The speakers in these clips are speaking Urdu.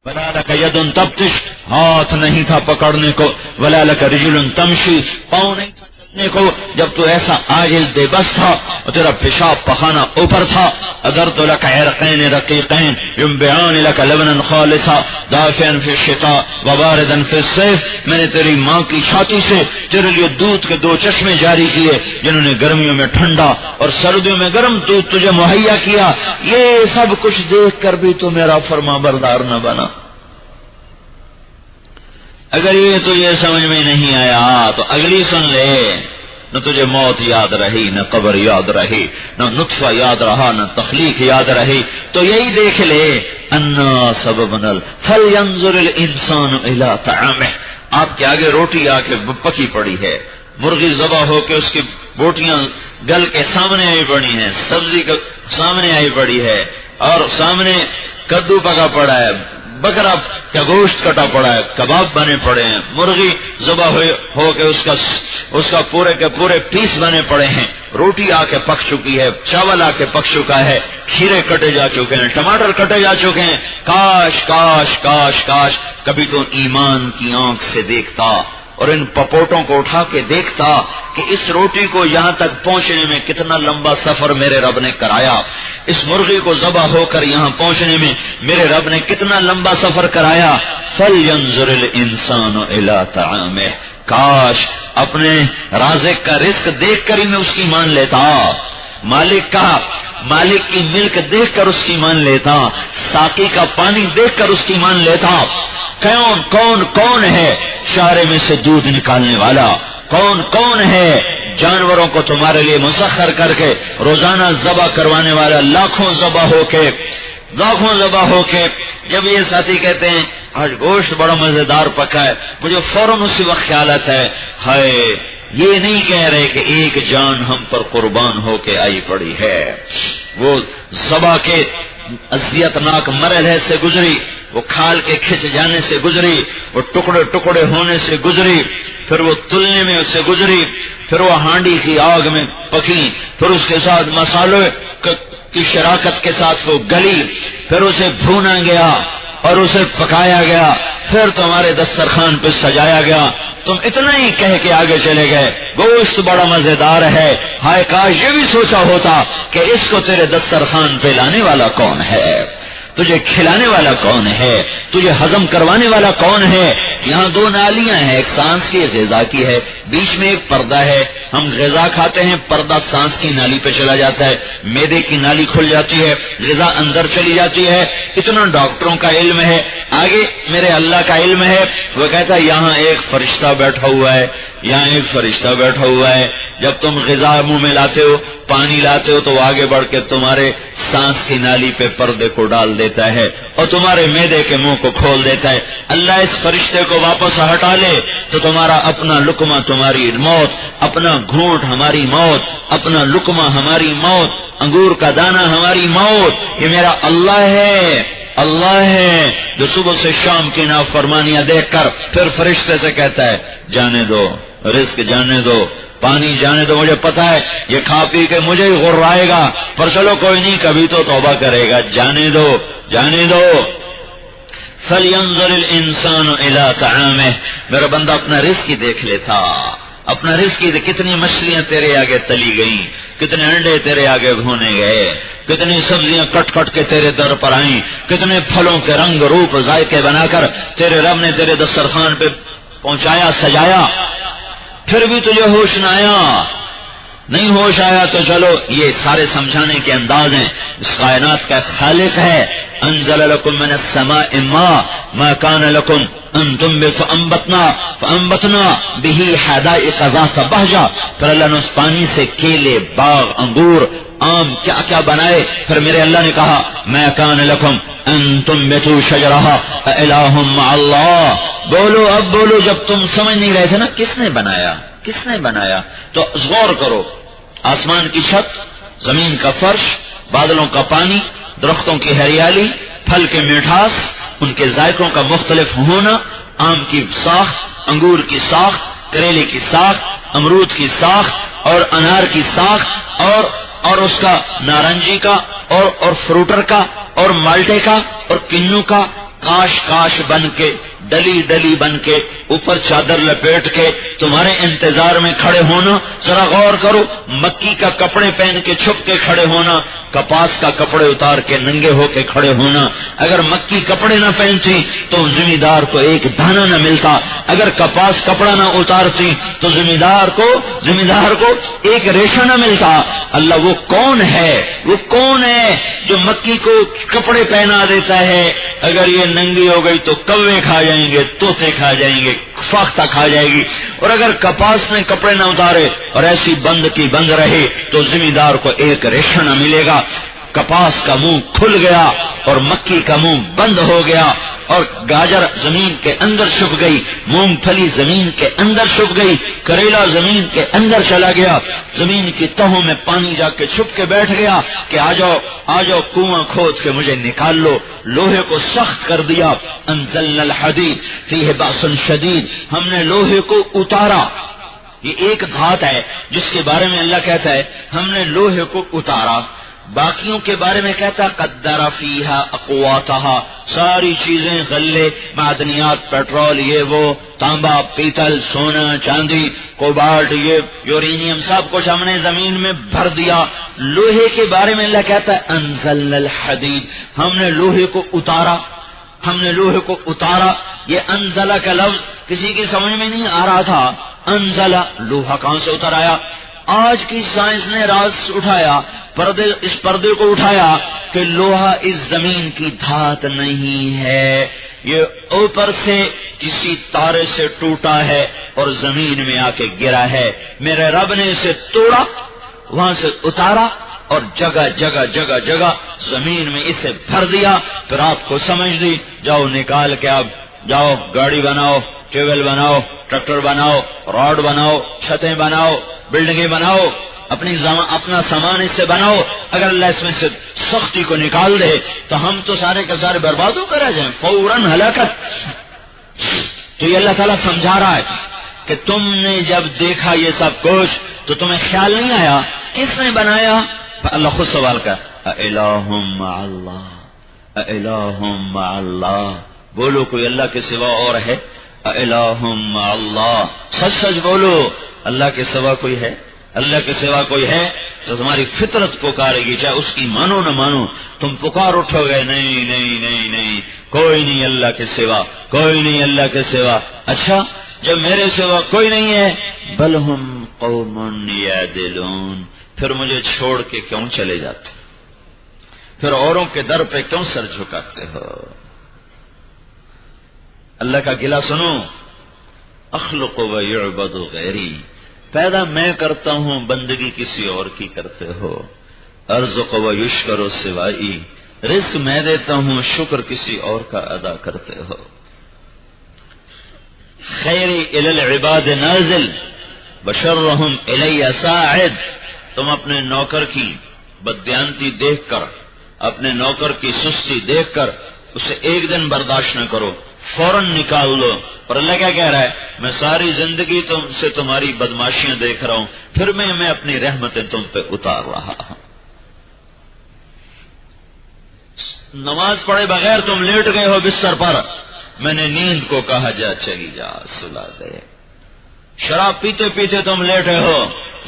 ولا لك يد تبطش، ہاتھ نہیں تھا پکڑنے کو، ولا لك رجل تمشي، پاؤں نہیں تھا چلنے کو، جب تو ایسا عاجز بے بس تھا اور تیرا پیشاب پخانہ اوپر تھا. ادرت لك عرقين رقيقين ينبعان لك لبنا خالصا دافئا في الشتاء وباردا في الصيف، میں نے تیری ماں کی چھاتی سے تیرے لیے دودھ کے 2 چشمے جاری کیے جنہوں نے گرمیوں میں ٹھنڈا اور سردیوں میں گرم دودھ تجھے مہیا کیا. یہ سب کچھ دیکھ کر بھی تو میرا فرما بردار نہ بنا. اگر یہ تجھے سمجھ میں نہیں آیا تو اگلی سن لے. نہ تجھے موت یاد رہی، نہ قبر یاد رہی، نہ نطفہ یاد رہا، نہ تخلیق یاد رہی. تو یہی دیکھ لے، انا سببنا فلینظر الانسان الی طعامہ. آپ کے آگے روٹی آ کے پکی پڑی ہے، مرغی ذبح ہو کے اس کی بوٹیاں گل کے سامنے آئی پڑی ہیں، سبزی کے سامنے آئی پڑی ہے، اور سامنے کدو پکا پڑا ہے، بکرا کا گوشت کٹا پڑا ہے، کباب بنے پڑے ہیں، مرغی ذبح ہو کے اس کا پورے کے پورے پیس بنے پڑے ہیں، روٹی آ کے پک چکی ہے، چاول آ کے پک چکا ہے، کھیرے کٹے جا چکے ہیں، ٹماٹر کٹے جا چکے ہیں. کاش کاش کاش کاش کبھی تو ایمان کی آنکھ سے دیکھتا اور ان پپوٹوں کو اٹھا کے دیکھتا کہ اس روٹی کو یہاں تک پہنچنے میں کتنا لمبا سفر میرے رب نے کرایا، اس مرغی کو ذبح ہو کر یہاں پہنچنے میں میرے رب نے کتنا لمبا سفر کرایا. فَلْيَنظُرِ الْإِنسَانُ إِلَىٰ طَعَامِهِ، کاش اپنے رازق کا رزق دیکھ کر ہی میں اس کی مان لیتا، مالک کی ملک دیکھ کر اس کی مان لیتا، ساقی کا پانی دیکھ کر اس کی مان لیتا. کون ہے شارے میں سے دودھ نکالنے والا؟ کون ہے جانوروں کو تمہارے لیے مسخر کر کے روزانہ ذبح کروانے والا؟ لاکھوں ذبح ہو کے جب یہ ساتھی کہتے ہیں آج گوشت بڑا مزیدار پکا ہے، مجھے فوراً اسی وقت خیال آتا ہے، ہائے یہ نہیں کہہ رہے کہ ایک جان ہم پر قربان ہو کے آئی پڑی ہے. وہ ذبح کے اذیتناک مرحلے سے گزری، وہ کھال کے کھچ جانے سے گزری، وہ ٹکڑے ٹکڑے ہونے سے گزری، پھر وہ تلنے میں سے گزری، پھر وہ ہانڈی کی آگ میں پکی، پھر اس کے ساتھ مسالوں کی شراکت کے ساتھ وہ گلی، پھر اسے بھونا گیا اور اسے پکایا گیا، پھر تمہارے دسترخوان پہ سجایا گیا. تم اتنا ہی کہہ کے آگے چلے گئے گوشت بڑا مزیدار ہے. ہائے کاش یہ بھی سوچا ہوتا کہ اس کو تیرے دسترخوان پہ لانے والا کون ہے، تجھے کھلانے والا کون ہے، تجھے ہضم کروانے والا کون ہے. یہاں 2 نالیاں ہیں، ایک سانس کی ایک غذا کی ہے، بیچ میں ایک پردہ ہے. ہم غذا کھاتے ہیں، پردہ سانس کی نالی پہ چلا جاتا ہے، معدے کی نالی کھل جاتی ہے، غذا اندر چلی جاتی ہے. اتنا ڈاکٹروں کا علم ہے. آگے میرے اللہ کا علم ہے، وہ کہتا ہے یہاں ایک فرشتہ بیٹھا ہوا ہے، یہاں ایک فرشتہ بیٹھا ہوا ہے. جب تم غذا منہ میں لاتے ہو، پانی لاتے ہو، تو وہ آگے بڑھ کے تمہارے سانس کی نالی پہ پردے کو ڈال دیتا ہے اور تمہارے معدے کے منہ کو کھول دیتا ہے. اللہ اس فرشتے کو واپس ہٹا لے تو تمہارا اپنا لقمہ تمہاری موت، اپنا گھونٹ ہماری موت، اپنا لقمہ ہماری موت، انگور کا دانہ ہماری موت. یہ میرا اللہ ہے جو صبح سے شام کی نافرمانیاں دیکھ کر پھر فرشتے سے کہتا ہے جانے دو، رزق جانے دو، پانی جانے دو، مجھے پتا ہے یہ کھا پی کے مجھے ہی غرائے گا، پر چلو کوئی نہیں، کبھی تو توبہ کرے گا، جانے دو. فَلْيَنظُرِ الْإِنسَانُ إِلَىٰ طَعَامِهِ. میرا بندہ اپنا رزق ہی دیکھ لیتا، اپنا رزق ہی. کتنی مچھلیاں تیرے آگے تلی گئیں، کتنے انڈے تیرے آگے بھونے گئے، کتنی سبزیاں کٹ کٹ کے تیرے در پر آئیں، کتنے پھلوں کے رنگ روپ ذائقے بنا کر تیرے رب نے تیرے دسترخوان پہ پہنچایا، سجایا. پھر بھی تجھے ہوش نہ آیا. نہیں ہوش آیا تو چلو یہ سارے سمجھانے کے انداز ہیں. اس کائنات کا خالق ہے. انزل لکم من السماء ماء ما كان لکم ان تنبتوا فانبتنا به حدائق ذات بہجہ. پھر اللہ نے اس پانی سے کیلے، باغ، انگور، آم کیا کیا بنائے. پھر میرے اللہ نے کہا ما كان لکم ان تنبتوا شجرها الہ مع اللہ. بولو اب بولو، جب تم سمجھ نہیں رہے تھے نا کس نے بنایا. تو غور کرو، آسمان کی چھت، زمین کا فرش، بادلوں کا پانی، درختوں کی ہریالی، پھل کے میٹھاس، ان کے ذائقوں کا مختلف ہونا، آم کی ساخت، انگور کی ساخت، کریلے کی ساخت، امرود کی ساخت اور انار کی ساخت، اور اس کا نارنجی کا اور فروٹر کا اور مالٹے کا اور کنو کا کاش کاش بن کے، ڈلی ڈلی بن کے، اوپر چادر لپیٹ کے تمہارے انتظار میں کھڑے ہونا. ذرا غور کرو، مکی کا کپڑے پہن کے چھپ کے کھڑے ہونا، کپاس کا کپڑے اتار کے ننگے ہو کے کھڑے ہونا. اگر مکی کپڑے نہ پہنتی تو زمیندار کو ایک دانہ نہ ملتا، اگر کپاس کپڑا نہ اتارتی تو زمیندار کو ایک ریشہ نہ ملتا. اللہ وہ کون ہے، وہ کون ہے جو مکی کو کپڑے پہنا دیتا ہے؟ اگر یہ ننگی ہو گئی تو کوے کھا جائیں گے، طوطے کھا جائیں گے، فاختہ کھا جائے گی. اور اگر کپاس نے کپڑے نہ اتارے اور ایسی بند کی بند رہے تو زمیندار کو ایک ریشہ نہ ملے گا. کپاس کا منہ کھل گیا اور مکی کا منہ بند ہو گیا، اور گاجر زمین کے اندر چھپ گئی، مونگ پھلی زمین کے اندر چھپ گئی، کریلا زمین کے اندر چلا گیا، زمین کی تہوں میں پانی جا کے چھپ کے بیٹھ گیا کہ آ جاؤ کنواں کھود کے مجھے نکال لو. لوہے کو سخت کر دیا. انزلنا الحدید فیہ باس شدید، ہم نے لوہے کو اتارا. یہ ایک دھات ہے جس کے بارے میں اللہ کہتا ہے ہم نے لوہے کو اتارا. باقیوں کے بارے میں کہتا قدر فیہا اقواتہا، ساری چیزیں، غلے، معدنیات، پیٹرول، یہ وہ، تانبا، پیتل، سونا، چاندی، کوبالٹ، یہ یورینیم، سب کچھ ہم نے زمین میں بھر دیا. لوہے کے بارے میں اللہ کہتا ہے انزلنا الحدید، ہم نے لوہے کو اتارا، ہم نے لوہے کو اتارا. یہ انزلہ کا لفظ کسی کی سمجھ میں نہیں آ رہا تھا. انزلہ، لوہا کہاں سے اتر آیا؟ آج کی سائنس نے راز اٹھایا، اس پردے کو اٹھایا کہ لوہا اس زمین کی دھات نہیں ہے، یہ اوپر سے کسی تارے سے ٹوٹا ہے اور زمین میں آ کے گرا ہے. میرے رب نے اسے توڑا، وہاں سے اتارا اور جگہ جگہ جگہ جگہ زمین میں اسے بھر دیا. پھر آپ کو سمجھ دی، جاؤ نکال کے اب جاؤ گاڑی بناؤ، ٹیبل بناؤ، ٹریکٹر بناؤ، راڈ بناؤ، چھتیں بناؤ، بلڈنگیں بناؤ، اپنا سامان اس سے بناؤ. اگر اللہ اس میں سے سختی کو نکال دے تو ہم تو سارے کے سارے برباد ہو کر آ جائیں، فوراً ہلاکت. تو یہ اللہ تعالیٰ سمجھا رہا ہے کہ تم نے جب دیکھا یہ سب کچھ تو تمہیں خیال نہیں آیا کس نے بنایا؟ اللہ خود سوال کر الہ مع اللہ، الہ مع اللہ، بولو کوئی اللہ کے سوا اور ہے؟ الہ مع اللہ، سچ سچ بولو، اللہ کے سوا کوئی ہے؟ اللہ کے سوا کوئی ہے تو تمہاری فطرت پکارے گی، چاہے اس کی مانو نہ مانو. تم پکار اٹھو گے نہیں نہیں نہیں نہیں، کوئی نہیں اللہ کے سوا، کوئی نہیں اللہ کے سوا. اچھا جب میرے سوا کوئی نہیں ہے، بل ہم قوم یعدلون، پھر مجھے چھوڑ کے کیوں چلے جاتے؟ پھر اوروں کے در پہ کیوں سر جھکاتے ہو؟ اللہ کا گلہ سنو، اخلق و یعبد غیری، پیدا میں کرتا ہوں، بندگی کسی اور کی کرتے ہو. ارزق و یشکر سوائی، رزق میں دیتا ہوں، شکر کسی اور کا ادا کرتے ہو. خیری الی العباد نازل بشرہم الی ساعد، تم اپنے نوکر کی بددیانتی دیکھ کر، اپنے نوکر کی سستی دیکھ کر اسے ایک دن برداشت نہ کرو، فوراً نکال لو. اور اللہ کیا کہہ رہا ہے؟ میں ساری زندگی تم سے تمہاری بدماشیاں دیکھ رہا ہوں، پھر میں اپنی رحمتیں تم پہ اتار رہا ہوں. نماز پڑھے بغیر تم لیٹ گئے ہو بستر پر، میں نے نیند کو کہا جا چلی جا سلا دے. شراب پیتے پیتے تم لیٹے ہو،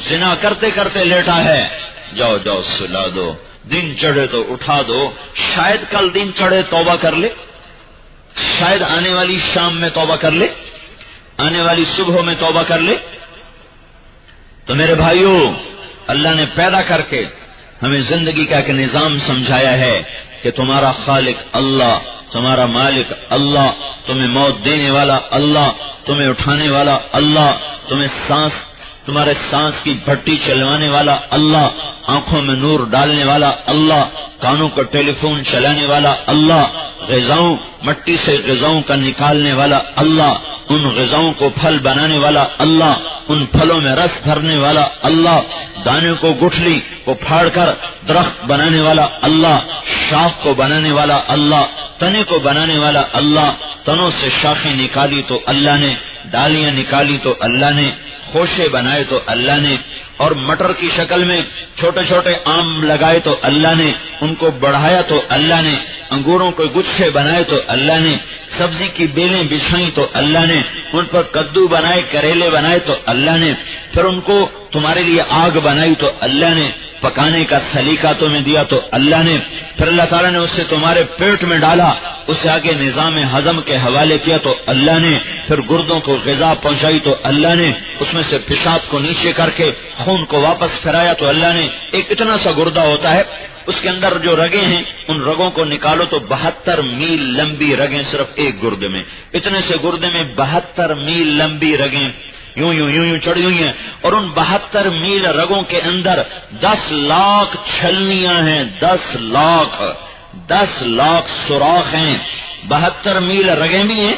زنا کرتے کرتے لیٹا ہے، جاؤ جاؤ سلا دو. دن چڑھے تو اٹھا دو، شاید کل دن چڑھے توبہ کر لے، شاید آنے والی شام میں توبہ کر لے، آنے والی صبح میں توبہ کر لے. تو میرے بھائیوں، اللہ نے پیدا کر کے ہمیں زندگی کا ایک نظام سمجھایا ہے کہ تمہارا خالق اللہ، تمہارا مالک اللہ، تمہیں موت دینے والا اللہ، تمہیں اٹھانے والا اللہ، تمہارے سانس کی بھٹی چلوانے والا اللہ، آنکھوں میں نور ڈالنے والا اللہ، کانوں کا ٹیلی فون چلانے والا اللہ، غذاؤں مٹی سے غذاؤں کا نکالنے والا اللہ، ان غذاؤں کو پھل بنانے والا اللہ، ان پھلوں میں رس بھرنے والا اللہ، دانے کو گٹھلی کو پھاڑ کر درخت بنانے والا اللہ، شاخ کو بنانے والا اللہ، تنے کو بنانے والا اللہ، تنوں سے شاخیں نکالی تو اللہ نے، ڈالیاں نکالی تو اللہ نے، خوشے بنائے تو اللہ نے، اور مٹر کی شکل میں چھوٹے چھوٹے آم لگائے تو اللہ نے، ان کو بڑھایا تو اللہ نے، انگوروں کے گچھے بنائے تو اللہ نے، سبزی کی بیلیں بچھائیں تو اللہ نے، ان پر کدو بنائے، کریلے بنائے تو اللہ نے، پھر ان کو تمہارے لیے آگ بنائی تو اللہ نے، پکانے کا سلیقہ تمہیں دیا تو اللہ نے، پھر اللہ تعالیٰ نے اسے تمہارے پیٹ میں ڈالا، اسے آگے نظام ہضم کے حوالے کیا تو اللہ نے، پھر گردوں کو غذا پہنچائی تو اللہ نے، اس میں سے پیشاب کو نیچے کر کے خون کو واپس پھرایا تو اللہ نے۔ ایک اتنا سا گردہ ہوتا ہے، اس کے اندر جو رگیں ہیں ان رگوں کو نکالو تو 72 میل لمبی رگیں صرف ایک گردے میں، اتنے سے گردے میں 72 میل لمبی رگیں یوں یوں یوں یوں چڑھی ہوئی ہیں، اور ان 72 میل رگوں کے اندر 10 لاکھ چھلنیاں ہیں، 10 لاکھ سوراخ ہیں، 72 میل رگیں بھی ہیں،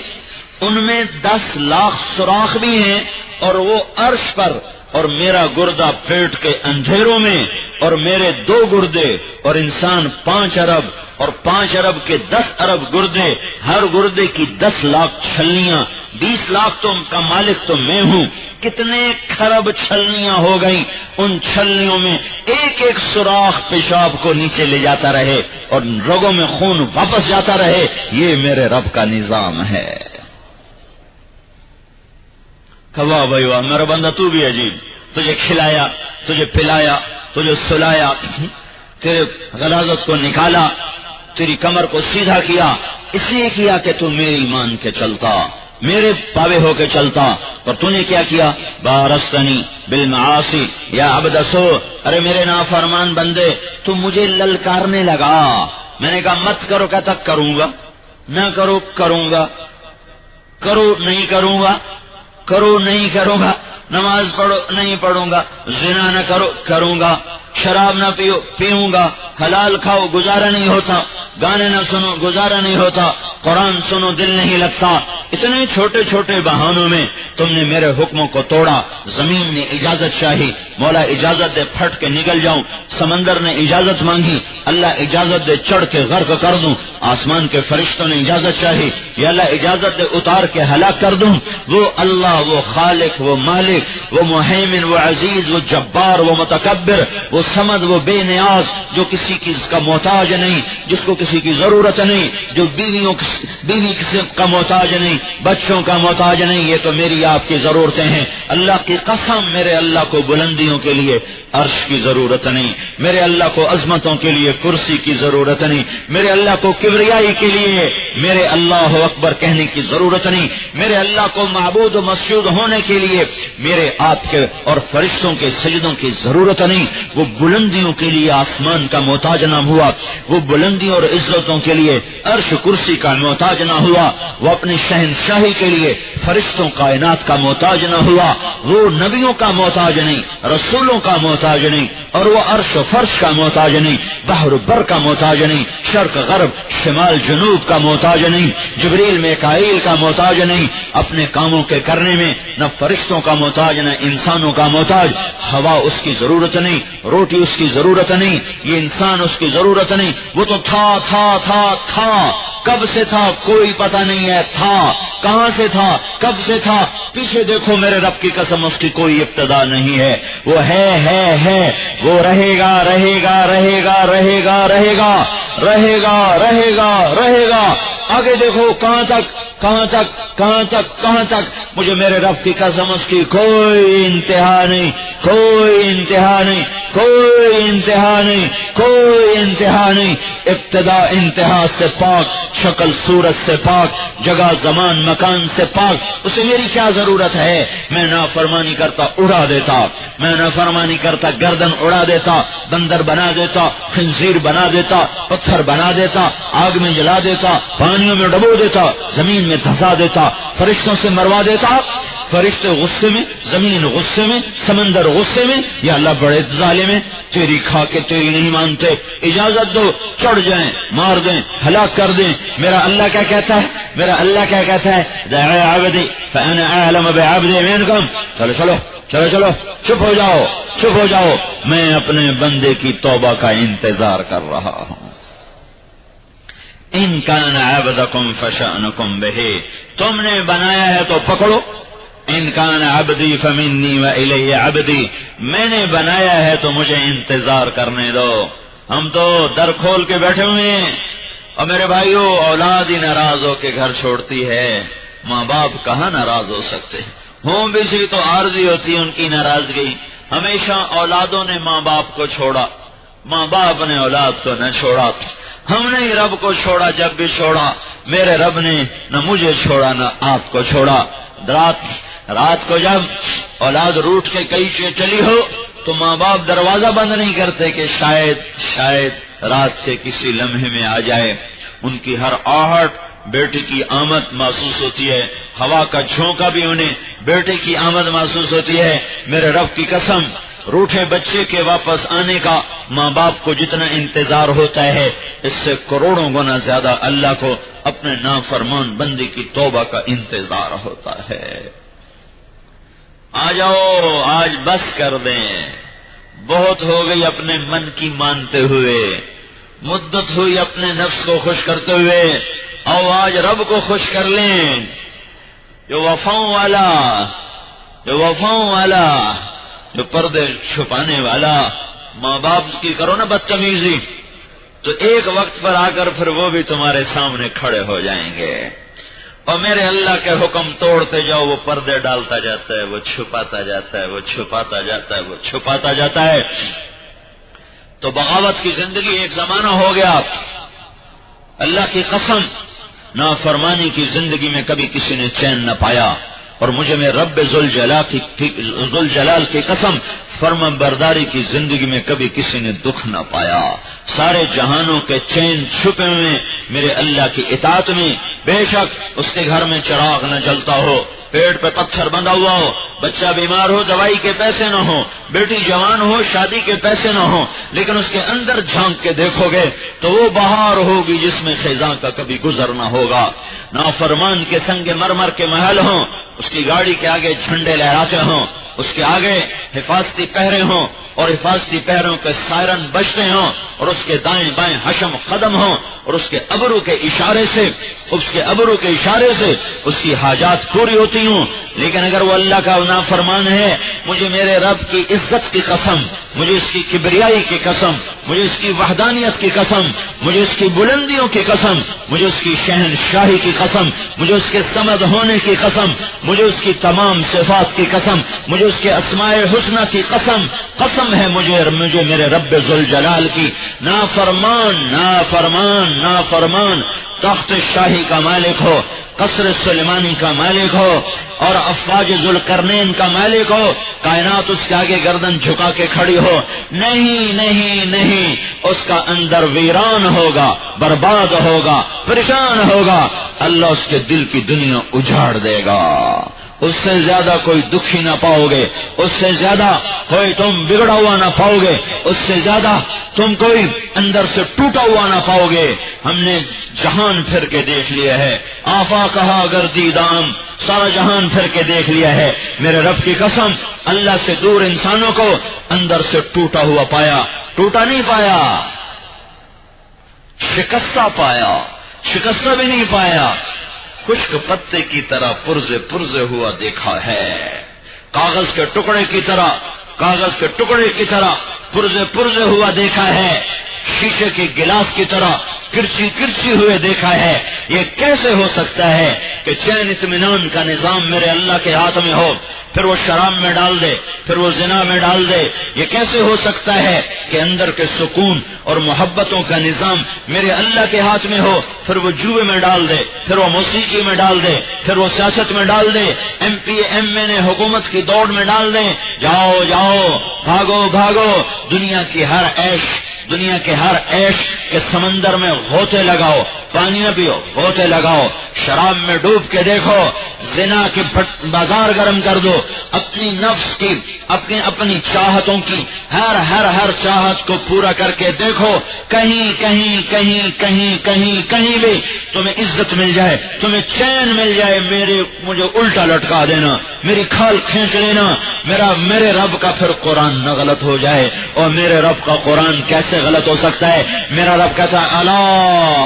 ان میں 10 لاکھ سوراخ بھی ہیں، اور وہ عرش پر، اور میرا گردہ پیٹ کے اندھیروں میں، اور میرے 2 گردے، اور انسان 5 ارب، اور 5 ارب کے 10 ارب گردے، ہر گردے کی 10 لاکھ چھلنیاں، 20 لاکھ تو کا مالک تو میں ہوں، کتنے کھرب چھلنیاں ہو گئیں، ان چھلنیوں میں ایک ایک سوراخ پیشاب کو نیچے لے جاتا رہے اور رگوں میں خون واپس جاتا رہے، یہ میرے رب کا نظام ہے۔ واہ بھائی واہ، میرا بندہ تو بھی عجیب، تجھے کھلایا، تجھے پلایا، تجھے سلایا، تیرے غلاظت کو نکالا، تیری کمر کو سیدھا کیا، اس لیے کیا کہ تو میری مان کے چلتا، میرے پاوے ہو کے چلتا، اور تو نے کیا کیا؟ بارستنی بالمعاصی یا عبدسو، ارے میرے نافرمان بندے تو مجھے للکارنے لگا، میں نے کہا مت کرو، کہتا کروں گا، نہ کرو کروں گا، کرو نہیں کروں گا، کرو نہیں کروں گا، نماز پڑھو نہیں پڑھوں گا، زنا نہ کرو کروں گا، شراب نہ پیو پیوں گا، حلال کھاؤ گزارا نہیں ہوتا، گانے نہ سنو گزارا نہیں ہوتا، قرآن سنو دل نہیں لگتا۔ اتنے چھوٹے چھوٹے بہانوں میں تم نے میرے حکموں کو توڑا۔ زمین نے اجازت چاہی، مولا اجازت دے پھٹ کے نکل جاؤں، سمندر نے اجازت مانگی، اللہ اجازت دے چڑھ کے غرق کر دوں، آسمان کے فرشتوں نے اجازت چاہی، یا اللہ اجازت دے اتار کے ہلاک کر دوں۔ وہ اللہ، وہ خالق، وہ مالک، وہ محیمن، وہ عزیز، وہ جبار، وہ متکبر، وہ صمد، وہ بے نیاز، جو کسی چیز کا محتاج نہیں، جس کو کسی کی ضرورت نہیں، جو بیوی کسی کا محتاج نہیں، بچوں کا محتاج نہیں، یہ تو میری آپ کی ضرورتیں ہیں۔ اللہ کی قسم، میرے اللہ کو بلندیوں کے لیے عرش کی ضرورت نہیں، میرے اللہ کو عظمتوں کے لیے کرسی کی ضرورت نہیں، میرے اللہ کو کبریائی کے لیے میرے اللہ اکبر کہنے کی ضرورت نہیں، میرے اللہ کو معبود و مسجود ہونے کے لیے میرے آپ کے اور فرشتوں کے سجدوں کی ضرورت نہیں۔ وہ بلندیوں کے لیے آسمان کا محتاج نہ ہوا، وہ بلندیوں اور عزتوں کے لیے عرش کرسی کا محتاج نہ ہوا، وہ اپنی شہنشاہی کے لیے فرشتوں کائنات کا محتاج نہ ہوا، وہ نبیوں کا محتاج نہیں، رسولوں کا محتاج نہیں، اور وہ عرش و فرش کا محتاج نہیں، بحر و بر کا محتاج نہیں، شرق غرب شمال جنوب کا محتاج نہیں، جبریل میکائیل کا محتاج نہیں، اپنے کاموں کے کرنے میں نہ فرشتوں کا محتاج نہ انسانوں کا محتاج۔ ہوا اس کی ضرورت نہیں، روٹی اس کی ضرورت نہیں، یہ انسان اس کی ضرورت نہیں، وہ تو تھا کب سے تھا کوئی پتہ نہیں ہے، تھا کہاں سے تھا، کب سے تھا، پیچھے دیکھو میرے رب کی قسم اس کی کوئی ابتدا نہیں ہے، وہ ہے، وہ رہے گا آگے دیکھو کہاں تک مجھے میرے رب کی قسم اس کی کوئی انتہا نہیں، ابتدا انتہا سے پاک، شکل صورت سے پاک، جگہ زمان مکان سے پاک، اسے میری کیا ضرورت ہے؟ میں نافرمانی کرتا اڑا دیتا، میں نافرمانی کرتا گردن اڑا دیتا، بندر بنا دیتا، خنزیر بنا دیتا، پتھر بنا دیتا، آگ میں جلا دیتا، پانیوں میں ڈبو دیتا، زمین میں دھسا دیتا، فرشتوں سے مروا دیتا، فرشتے غصے میں، زمین غصے میں، سمندر غصے میں، یا اللہ بڑے ظالم ہیں، تیری کھا کے تیری نہیں مانتے، اجازت دو چڑھ جائیں، مار دیں، ہلاک کر دیں۔ میرا اللہ کیا کہتا ہے؟ دعا عبدی فانا اعلم بعبدی منکم، چلو چپ ہو جاؤ، میں اپنے بندے کی توبہ کا انتظار کر رہا ہوں۔ ان کان عبدکم فشأنکم بہ، تم نے بنایا ہے تو پکڑو، ان کان عبدی فمنی والی عبدی، میں نے بنایا ہے تو مجھے انتظار کرنے دو۔ ہم تو در کھول کے بیٹھے ہوئے ہیں، اور میرے بھائیوں، اولاد ہی ناراض ہو کے گھر چھوڑتی ہے، ماں باپ کہاں ناراض ہو سکتے ہیں؟ ہوں بھی سی تو عارضی ہوتی ہے ان کی ناراضگی۔ ہمیشہ اولادوں نے ماں باپ کو چھوڑا، ماں باپ نے اولاد کو نہ چھوڑا۔ ہم نے ہی رب کو چھوڑا، جب بھی چھوڑا میرے رب نے نہ مجھے چھوڑا نہ آپ کو چھوڑا۔ رات کو جب اولاد روٹ کے کہیں سے چلی ہو تو ماں باپ دروازہ بند نہیں کرتے کہ شاید رات کے کسی لمحے میں آ جائے۔ ان کی ہر آہٹ بیٹے کی آمد محسوس ہوتی ہے، ہوا کا جھونکا بھی انہیں بیٹے کی آمد محسوس ہوتی ہے۔ میرے رب کی قسم، روٹھے بچے کے واپس آنے کا ماں باپ کو جتنا انتظار ہوتا ہے، اس سے کروڑوں گنا زیادہ اللہ کو اپنے نافرمان بندے کی توبہ کا انتظار ہوتا ہے۔ آ جاؤ، آج بس کر دیں، بہت ہو گئی اپنے من کی مانتے ہوئے، مدت ہوئی اپنے نفس کو خوش کرتے ہوئے، اور آج رب کو خوش کر لیں جو وفاؤں والا، جو پردے چھپانے والا۔ ماں باپ کی کرو نا بدتمیزی تو ایک وقت پر آ کر پھر وہ بھی تمہارے سامنے کھڑے ہو جائیں گے، اور میرے اللہ کے حکم توڑتے جاؤ، وہ پردے ڈالتا جاتا ہے، وہ چھپاتا جاتا ہے، وہ چھپاتا جاتا ہے، وہ چھپاتا جاتا ہے۔ تو بغاوت کی زندگی ایک زمانہ ہو گیا، اللہ کی قسم نافرمانی کی زندگی میں کبھی کسی نے چین نہ پایا، اور مجھے میں رب ذوالجلال کی قسم فرما برداری کی زندگی میں کبھی کسی نے دکھ نہ پایا۔ سارے جہانوں کے چین چھپے ہوئے میرے اللہ کی اطاعت میں، بے شک اس کے گھر میں چراغ نہ جلتا ہو، پیٹ پہ پتھر بندھا ہوا ہو، بچہ بیمار ہو دوائی کے پیسے نہ ہو، بیٹی جوان ہو شادی کے پیسے نہ ہو، لیکن اس کے اندر جھانک کے دیکھو گے تو وہ بہار ہوگی جس میں خزاں کا کبھی گزر نہ ہوگا۔ نافرمان کے سنگ مرمر کے محل ہوں، اس کی گاڑی کے آگے جھنڈے لہراتے ہوں، اس کے آگے حفاظتی پہرے ہوں اور حفاظتی پہروں کے سائرن بجتے ہوں، اور اس کے دائیں بائیں حشم قدم ہوں، اور اس کے ابرو کے اشارے سے اس کی حاجات پوری ہوتی ہوں، لیکن اگر وہ اللہ کا نافرمان ہے، مجھے میرے رب کی عزت کی قسم، مجھے اس کی کبریائی کی قسم، مجھے اس کی وحدانیت کی قسم، مجھے اس کی بلندیوں کی قسم، مجھے اس کی شہنشاہی کی قسم، مجھے اس کے صمد ہونے کی قسم، مجھے اس کی تمام صفات کی قسم، مجھے اس کے اسماء الحسنی کی قسم ہے مجھے میرے رب ذوالجلال کی۔ نافرمان تخت شاہی کا مالک ہو، قصر سلیمانی کا مالک ہو، اور افواج ذوالقرنین کا مالک ہو، کائنات اس کے آگے گردن جھکا کے کھڑی ہو، نہیں، اس کا اندر ویران ہوگا، برباد ہوگا، پریشان ہوگا، اللہ اس کے دل کی دنیا اجاڑ دے گا۔ اس سے زیادہ کوئی دکھی نہ پاؤ گے، اس سے زیادہ کوئی تم بگڑا ہوا نہ پاؤ گے، اس سے زیادہ تم کوئی اندر سے ٹوٹا ہوا نہ پاؤ گے۔ ہم نے جہان پھر کے دیکھ لیا ہے، آفا کہا اگر دیدام، سارا جہان پھر کے دیکھ لیا ہے۔ میرے رب کی قسم، اللہ سے دور انسانوں کو اندر سے ٹوٹا ہوا پایا، ٹوٹا نہیں پایا، شکستہ بھی نہیں پایا، خشک پتے کی طرح پرزے ہوا دیکھا ہے، کاغذ کے ٹکڑے کی طرح پرزے ہوا دیکھا ہے، شیشے کے گلاس کی طرح کرچی ہوئے دیکھا ہے۔ یہ کیسے ہو سکتا ہے کہ چین اطمینان کا نظام میرے اللہ کے ہاتھ میں ہو، پھر وہ شراب میں ڈال دے، پھر وہ زنا میں ڈال دے؟ یہ کیسے ہو سکتا ہے کہ اندر کے سکون اور محبتوں کا نظام میرے اللہ کے ہاتھ میں ہو، پھر وہ جوئے میں ڈال دے، پھر وہ موسیقی میں ڈال دے، پھر وہ سیاست میں ڈال دے، MPA حکومت کی دوڑ میں ڈال دیں؟ جاؤ بھاگو، دنیا کے ہر عیش کے سمندر میں غوطے لگاؤ، پانی نہ پیو، غوطے لگاؤ، شراب میں ڈوب کے دیکھو، زنا کے بازار گرم کر دو، اپنی نفس کی اپنی چاہتوں کی ہر چاہت کو پورا کر کے دیکھو، کہیں بھی تمہیں عزت مل جائے، تمہیں چین مل جائے، مجھے الٹا لٹکا دینا، میری کھال کھینچ لینا، میرے رب کا پھر قرآن نہ غلط ہو جائے۔ اور میرے رب کا قرآن کیسے غلط ہو سکتا ہے؟ میرا رب کہتا ہے اللہ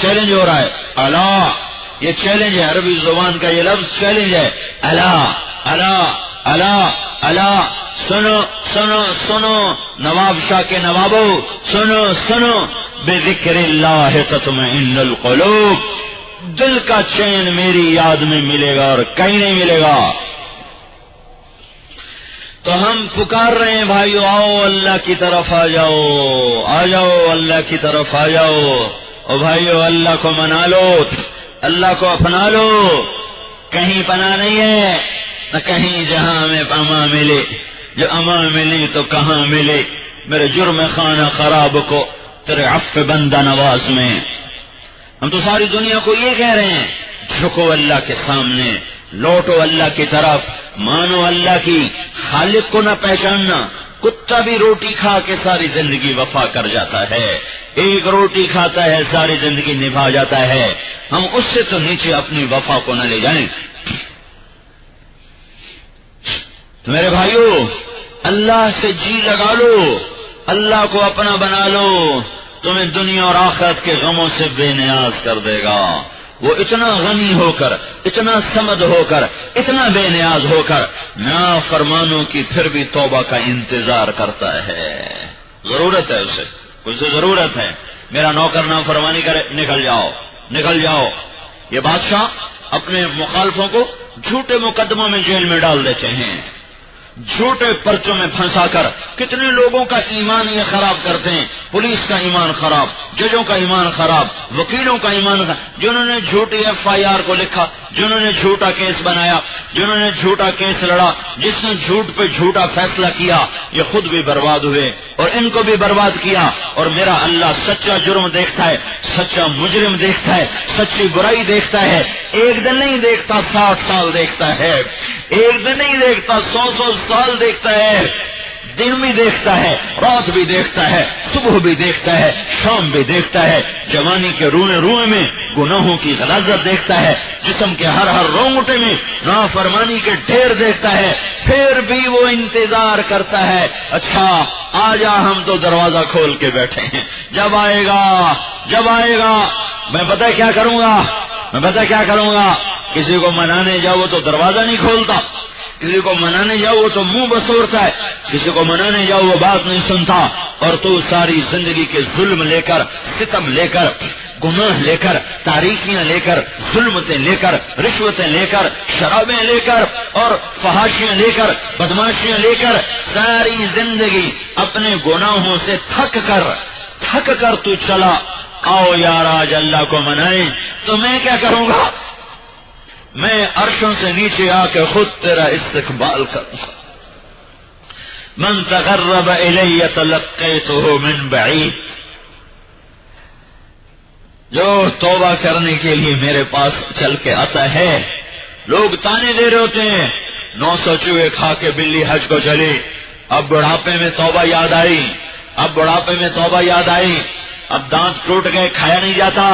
چیلنج ہو رہا ہے، اللہ یہ چیلنج ہے، عربی زبان کا یہ لفظ چیلنج ہے، اللہ الا الا سنو سنو سنو نواب شاہ کے نوابو سنو سنو بذکر اللہ تطمئن القلوب، دل کا چین میری یاد میں ملے گا اور کہیں نہیں ملے گا۔ تو ہم پکار رہے ہیں بھائیو، آؤ اللہ کی طرف آ جاؤ، آ جاؤ اللہ کی طرف آ جاؤ، اور بھائیو اللہ کو منا لو، اللہ کو اپنا لو۔ کہیں پناہ نہیں ہے نہ کہیں جہاں ہمیں اما ملے، جو اما ملی تو کہاں ملے، میرے جرم خانہ خراب کو تیرے عفو بندہ نواز میں۔ ہم تو ساری دنیا کو یہ کہہ رہے ہیں، جھکو اللہ کے سامنے، لوٹو اللہ کی طرف، مانو اللہ کی، خالق کو نہ پہچاننا۔ کتا بھی روٹی کھا کے ساری زندگی وفا کر جاتا ہے، ایک روٹی کھاتا ہے ساری زندگی نبھا جاتا ہے، ہم اس سے تو نیچے اپنی وفا کو نہ لے جائیں۔ تو میرے بھائیو، اللہ سے جی لگا لو، اللہ کو اپنا بنا لو، تمہیں دنیا اور آخرت کے غموں سے بے نیاز کر دے گا۔ وہ اتنا غنی ہو کر، اتنا سمد ہو کر، اتنا بے نیاز ہو کر نافرمانوں کی پھر بھی توبہ کا انتظار کرتا ہے۔ ضرورت ہے اسے، اسے ضرورت ہے، میرا نوکر نافرمانی کرے، نکل جاؤ نکل جاؤ۔ یہ بادشاہ اپنے مخالفوں کو جھوٹے مقدموں میں جیل میں ڈال دیتے ہیں، جھوٹے پرچوں میں پھنسا کر کتنے لوگوں کا ایمان یہ خراب کرتے ہیں، پولیس کا ایمان خراب، ججوں کا ایمان خراب، وکیلوں کا ایمان خراب، جنہوں نے جھوٹی FIR کو لکھا، جنہوں نے جھوٹا کیس بنایا، جنہوں نے جھوٹا کیس لڑا، جس نے جھوٹ پہ جھوٹا فیصلہ کیا، یہ خود بھی برباد ہوئے اور ان کو بھی برباد کیا۔ اور میرا اللہ سچا جرم دیکھتا ہے، سچا مجرم دیکھتا ہے، سچی برائی دیکھتا ہے، ایک دن نہیں دیکھتا، 60 سال دیکھتا ہے، ایک دن نہیں دیکھتا، 100 سال دیکھتا ہے، دن بھی دیکھتا ہے، رات بھی دیکھتا ہے، صبح بھی دیکھتا ہے، شام بھی دیکھتا ہے، جوانی کے روئے روئے میں گناہوں کی غلاظت دیکھتا ہے، جسم کے ہر ہر رونگٹے میں نافرمانی کے ڈھیر دیکھتا ہے، پھر بھی وہ انتظار کرتا ہے، اچھا آ جا، ہم تو دروازہ کھول کے بیٹھے ہیں، جب آئے گا میں پتہ کیا کروں گا، کسی کو منانے جاؤ تو دروازہ نہیں کھولتا، کسی کو منانے جاؤ وہ تو منہ بسورتا ہے، کسی کو منانے جاؤ وہ بات نہیں سنتا، اور تو ساری زندگی کے ظلم لے کر، ستم لے کر، گناہ لے کر، تاریکیاں لے کر، ظلمتیں لے کر، رشوتیں لے کر، شرابیں لے کر اور فحاشیاں لے کر، بدماشیاں لے کر، ساری زندگی اپنے گناہوں سے تھک کر تو چلا۔ آؤ یار آج اللہ کو منائیں، تو میں کیا کروں گا؟ میں عرشوں سے نیچے آ کے خود تیرا استقبال کروں گا۔ من تقرب الی تلقیتہ من بعید، جو توبہ کرنے کے لیے میرے پاس چل کے آتا ہے، لوگ تانے دے رہے ہوتے ہیں، 900 چوہے کھا کے بلی حج کو چلی، اب بڑھاپے میں توبہ یاد آئی، اب دانت ٹوٹ گئے، کھایا نہیں جاتا،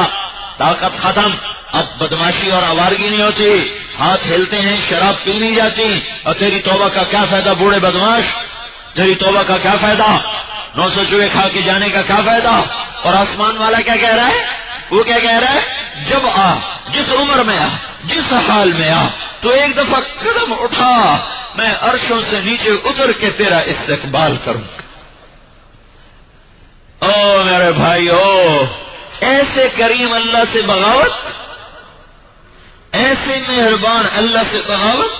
طاقت ختم، اب بدماشی اور آوارگی نہیں ہوتی، ہاتھ ہلتے ہیں، شراب پی نہیں جاتی، اور تیری توبہ کا کیا فائدہ بوڑھے بدماش، تیری توبہ کا کیا فائدہ، 900 چوہے کھا کے جانے کا کیا فائدہ۔ اور آسمان والا کیا کہہ رہا ہے؟ وہ کیا کہہ رہا ہے؟ جب جس عمر میں جس حال میں تو ایک دفعہ قدم اٹھا، میں عرشوں سے نیچے اتر کے تیرا استقبال کروں۔ او میرے بھائیو، ایسے کریم اللہ سے بغاوت، ایسے مہربان اللہ سے بغاوت۔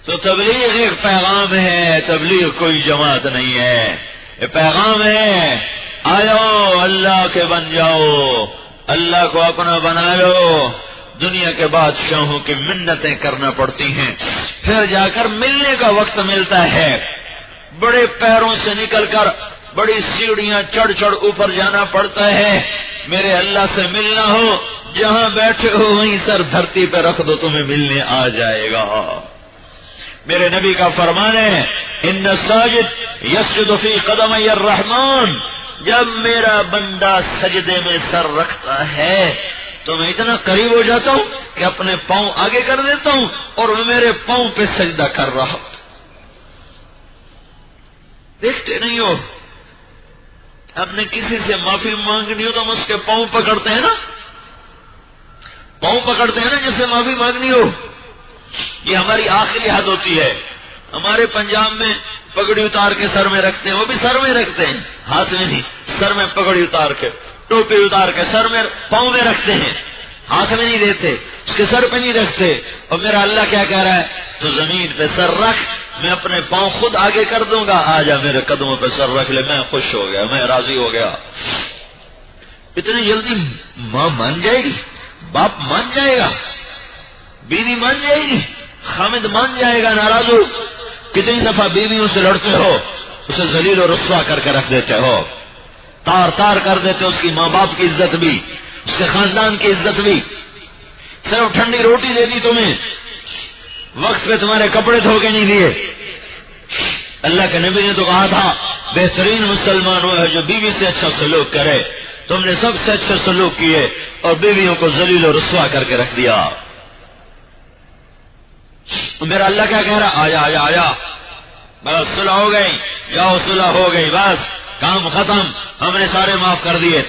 تو تبلیغ ایک پیغام ہے، تبلیغ کوئی جماعت نہیں ہے، یہ پیغام ہے، آؤ اللہ کے بن جاؤ، اللہ کو اپنا بنا لو۔ دنیا کے بادشاہوں کی منتیں کرنا پڑتی ہیں، پھر جا کر ملنے کا وقت ملتا ہے، بڑے پیروں سے نکل کر بڑی سیڑھیاں چڑھ اوپر جانا پڑتا ہے۔ میرے اللہ سے ملنا ہو، جہاں بیٹھے ہو وہیں سر دھرتی پہ رکھ دو، تمہیں ملنے آ جائے گا۔ میرے نبی کا فرمان ہے، ان الساجد یسجد فی قدمی الرحمن، جب میرا بندہ سجدے میں سر رکھتا ہے تو میں اتنا قریب ہو جاتا ہوں کہ اپنے پاؤں آگے کر دیتا ہوں اور وہ میرے پاؤں پہ سجدہ کر رہا ہوں۔ دیکھتے نہیں ہو، ہم نے کسی سے معافی مانگنی ہو تو ہم اس کے پاؤں پکڑتے ہیں نا، پاؤں پکڑتے ہیں نا جس سے معافی مانگنی ہو، یہ ہماری آخری حد ہوتی ہے. ہمارے پنجاب میں پگڑی اتار کے سر میں رکھتے ہیں، وہ بھی سر میں رکھتے ہیں، ہاتھ میں نہیں، سر میں پگڑی اتار کے، ٹوپی اتار کے سر میں پاؤں میں رکھتے ہیں، ہاتھ میں نہیں دیتے، اس کے سر پہ نہیں رکھتے. اور میرا اللہ کیا کہہ رہا ہے؟ تو زمین پہ سر رکھ، میں اپنے پاؤں خود آگے کر دوں گا، آ جا میرے قدموں پہ سر رکھ لے، میں خوش ہو گیا، میں راضی ہو گیا. اتنی جلدی ماں مان جائے گی؟ باپ مان جائے گا؟ بیوی مان جائے گی؟ خامد مان جائے گا؟ ناراض ہو. کتنی دفعہ بیویوں سے لڑتے ہو، اسے ذلیل و رسوا کر کے رکھ دیتے ہو، تار تار کر دیتے، اس کی ماں باپ کی عزت بھی، اس کے خاندان کی عزت بھی. صرف ٹھنڈی روٹی دے دی تمہیں، وقت پہ تمہارے کپڑے دھو کے نہیں دیے. اللہ کے نبی نے تو کہا تھا بہترین مسلمان وہ ہے جو بیوی سے اچھا سلوک کرے. تم نے سب سے اچھے سلوک کیے اور بیویوں کو ذلیل و رسوا کر کے رکھ دیا. میرا اللہ کیا کہہ رہا؟ آجا آجا آجا، بس صلح ہو گئی، جاؤ صلح ہو گئی، بس کام ختم، ہم نے سارے معاف کر دیے.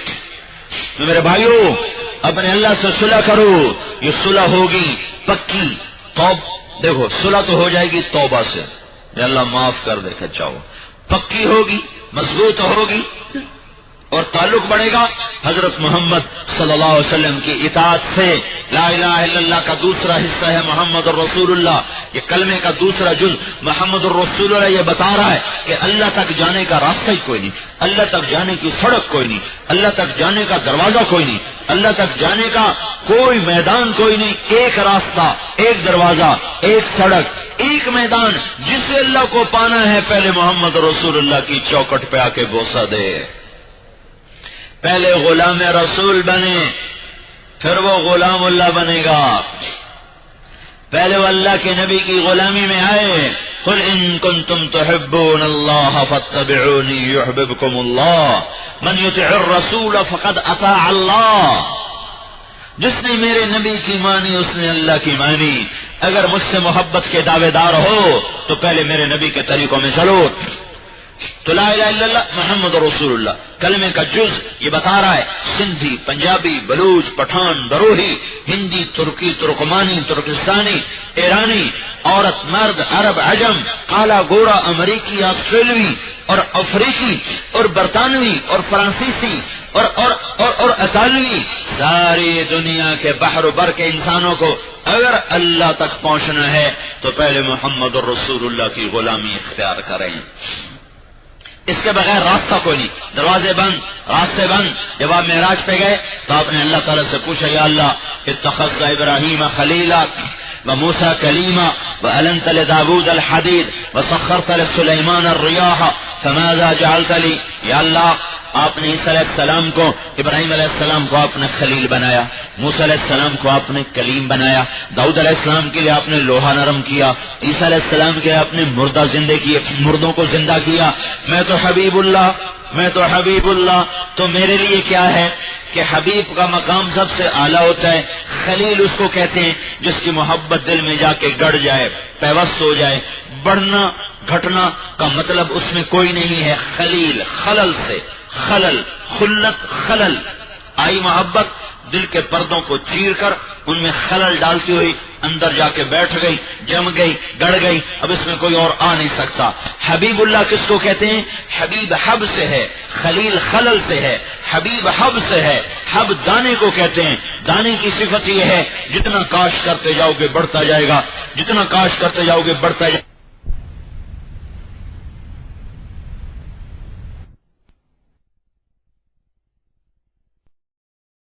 تو میرے بھائیو اپنے اللہ سے صلح کرو، یہ صلح ہوگی پکی. دیکھو صلح تو ہو جائے گی توبہ سے، اللہ معاف کر دے کہ چاہو، پکی ہوگی، مضبوط ہوگی، اور تعلق بڑھے گا حضرت محمد صلی اللہ علیہ وسلم کی اطاعت سے. لا الہ الا اللہ کا دوسرا حصہ ہے محمد الرسول اللہ. یہ کلمے کا دوسرا جز محمد الرسول اللہ یہ بتا رہا ہے کہ اللہ تک جانے کا راستہ ہی کوئی نہیں، اللہ تک جانے کی سڑک کوئی نہیں، اللہ تک جانے کا دروازہ کوئی نہیں، اللہ تک جانے کا کوئی میدان کوئی نہیں. ایک راستہ، ایک دروازہ، ایک سڑک، ایک میدان. جس سے اللہ کو پانا ہے پہلے محمد رسول اللہ کی چوکٹ پہ آ کے بوسہ دے. پہلے غلام رسول بنے، پھر وہ غلام اللہ بنے گا. پہلے وہ اللہ کے نبی کی غلامی میں آئے. قل ان کنتم تحبون اللہ فاتبعونی یحببکم اللہ من یطع الرسول فقد اطاع اللہ. جس نے میرے نبی کی مانی اس نے اللہ کی مانی. اگر مجھ سے محبت کے دعوے دار ہو تو پہلے میرے نبی کے طریقوں میں چلو. تو لا الہ الا اللہ محمد رسول اللہ کلمے کا جز یہ بتا رہا ہے. سندھی، پنجابی، بلوچ، پٹھان، دروہی، ہندی، ترکی، ترکمانی، ترکستانی، ایرانی، عورت، مرد، عرب، عجم، کالا، گورا، امریکی، آسٹریلوی اور افریقی اور برطانوی اور فرانسیسی اور اطالوی، ساری دنیا کے بحر و بر کے انسانوں کو اگر اللہ تک پہنچنا ہے تو پہلے محمد الرسول اللہ کی غلامی اختیار کریں. اس کے بغیر راستہ کوئی نہیں. دروازے بند، راستے بند. جب آپ معراج پہ گئے تو آپ نے اللہ تعالیٰ سے پوچھا یا اللہ اتخذت ابراہیم خلیلا وموسیٰ کلیما وألنت لداود الحدید وسخرت لسلیمان الریاح فماذا جعلت لی. یا اللہ آپ نے عیسیٰ علیہ السلام کو، ابراہیم علیہ السلام کو آپ نے خلیل بنایا، موسیٰ علیہ السلام کو آپ نے کلیم بنایا، داؤد علیہ السلام کے لیے آپ نے لوہا نرم کیا، عیسیٰ علیہ السلام کے لیے آپ نے مردوں کو زندہ کیا. میں تو حبیب اللہ. تو میرے لیے کیا ہے کہ حبیب کا مقام سب سے اعلیٰ ہوتا ہے. خلیل اس کو کہتے ہیں جس کی محبت دل میں جا کے گڑ جائے، پیوست ہو جائے. بڑھنا گھٹنا کا مطلب اس میں کوئی نہیں ہے. خلیل خلل سے، خلل، خلت، خلل آئی محبت دل کے پردوں کو چیر کر ان میں خلل ڈالتی ہوئی اندر جا کے بیٹھ گئی، جم گئی، گڑ گئی. اب اس میں کوئی اور آ نہیں سکتا. حبیب اللہ کس کو کہتے ہیں؟ حبیب حب سے ہے، خلیل خلل سے ہے، حبیب حب سے ہے. حب دانے کو کہتے ہیں. دانے کی صفت یہ ہے جتنا کاش کرتے جاؤ گے بڑھتا جائے گا، جتنا کاش کرتے جاؤ گے بڑھتا جائے گا.